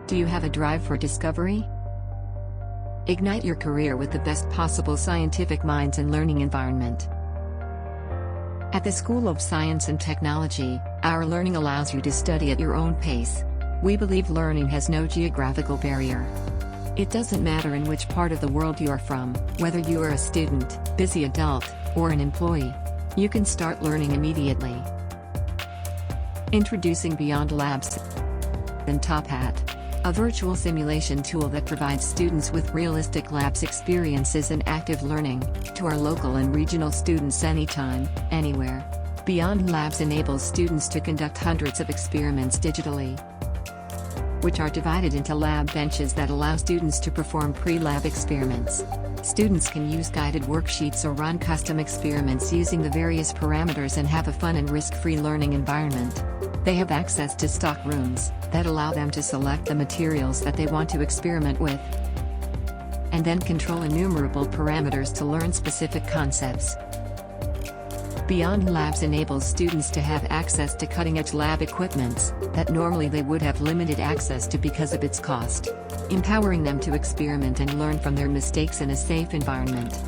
Do you have a drive for discovery? Ignite your career with the best possible scientific minds and learning environment. At the School of Science and Technology, our learning allows you to study at your own pace. We believe learning has no geographical barrier. It doesn't matter in which part of the world you are from, whether you are a student, busy adult, or an employee. You can start learning immediately. Introducing Beyond Labs and Top Hat, a virtual simulation tool that provides students with realistic labs experiences and active learning, to our local and regional students anytime, anywhere. Beyond Labs enables students to conduct hundreds of experiments digitally, which are divided into lab benches that allow students to perform pre-lab experiments. Students can use guided worksheets or run custom experiments using the various parameters and have a fun and risk-free learning environment. They have access to stock rooms that allow them to select the materials that they want to experiment with, and then control innumerable parameters to learn specific concepts. Beyond Labs enables students to have access to cutting-edge lab equipment that normally they would have limited access to because of its cost, empowering them to experiment and learn from their mistakes in a safe environment.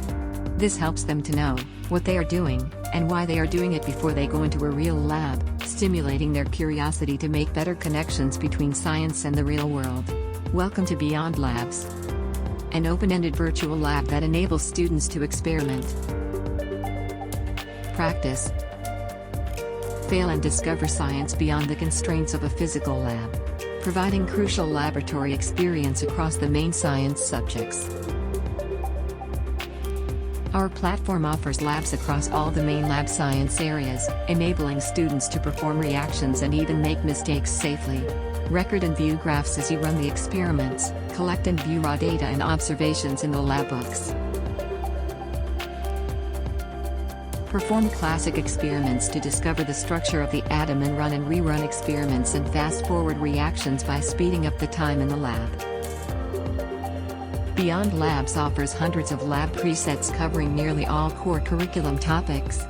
This helps them to know what they are doing and why they are doing it before they go into a real lab, stimulating their curiosity to make better connections between science and the real world. Welcome to Beyond Labs, an open-ended virtual lab that enables students to experiment, practice, fail and discover science beyond the constraints of a physical lab, providing crucial laboratory experience across the main science subjects. Our platform offers labs across all the main lab science areas, enabling students to perform reactions and even make mistakes safely. Record and view graphs as you run the experiments, collect and view raw data and observations in the lab books. Perform classic experiments to discover the structure of the atom and run and rerun experiments and fast-forward reactions by speeding up the time in the lab. Beyond Labs offers hundreds of lab presets covering nearly all core curriculum topics.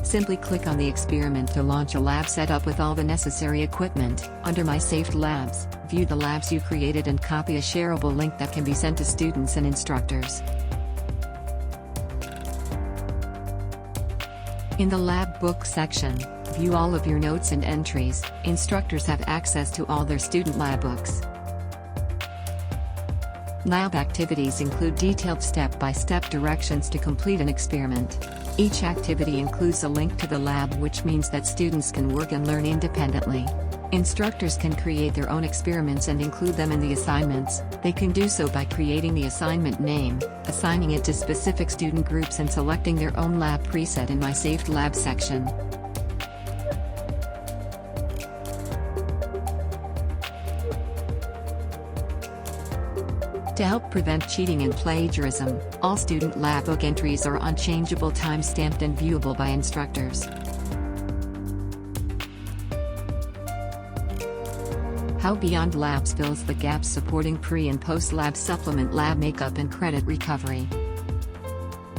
Simply click on the experiment to launch a lab setup with all the necessary equipment. Under My Saved Labs, view the labs you created and copy a shareable link that can be sent to students and instructors. In the lab book section, view all of your notes and entries. Instructors have access to all their student lab books. Lab activities include detailed step-by-step directions to complete an experiment. Each activity includes a link to the lab, which means that students can work and learn independently. Instructors can create their own experiments and include them in the assignments. They can do so by creating the assignment name, assigning it to specific student groups and selecting their own lab preset in My Saved Lab section. To help prevent cheating and plagiarism, all student lab book entries are unchangeable, time-stamped and viewable by instructors. How Beyond Labs fills the gaps supporting pre- and post-lab supplement lab makeup and credit recovery.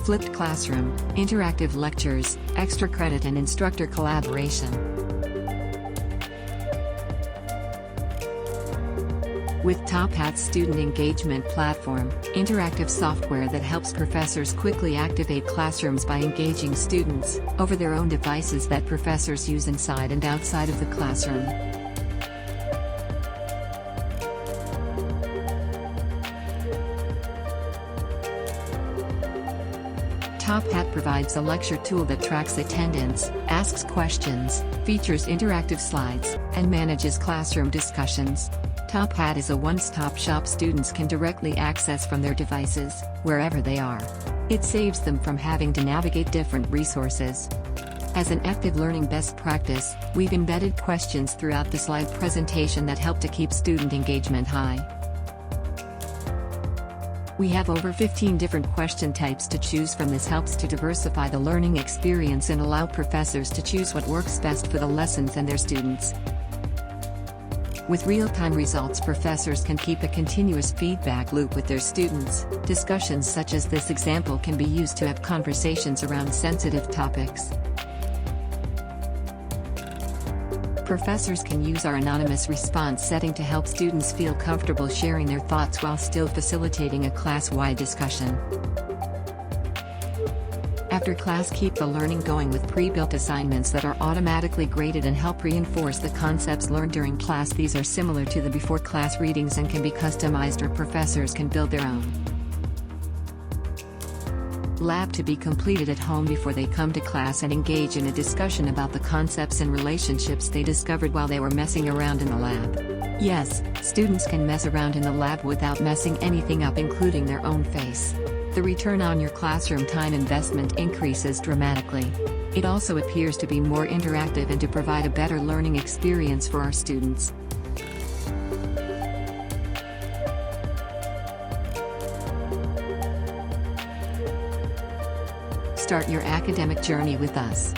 Flipped classroom, interactive lectures, extra credit and instructor collaboration. With Top Hat's student engagement platform, interactive software that helps professors quickly activate classrooms by engaging students over their own devices that professors use inside and outside of the classroom. Top Hat provides a lecture tool that tracks attendance, asks questions, features interactive slides, and manages classroom discussions. Top Hat is a one-stop shop students can directly access from their devices, wherever they are. It saves them from having to navigate different resources. As an active learning best practice, we've embedded questions throughout the slide presentation that help to keep student engagement high. We have over 15 different question types to choose from. This helps to diversify the learning experience and allow professors to choose what works best for the lessons and their students. With real-time results, professors can keep a continuous feedback loop with their students. Discussions such as this example can be used to have conversations around sensitive topics. Professors can use our anonymous response setting to help students feel comfortable sharing their thoughts while still facilitating a class-wide discussion. After class, keep the learning going with pre-built assignments that are automatically graded and help reinforce the concepts learned during class. These are similar to the before class readings and can be customized, or professors can build their own. Lab to be completed at home before they come to class and engage in a discussion about the concepts and relationships they discovered while they were messing around in the lab. Yes, students can mess around in the lab without messing anything up, including their own face. The return on your classroom time investment increases dramatically. It also appears to be more interactive and to provide a better learning experience for our students. Start your academic journey with us.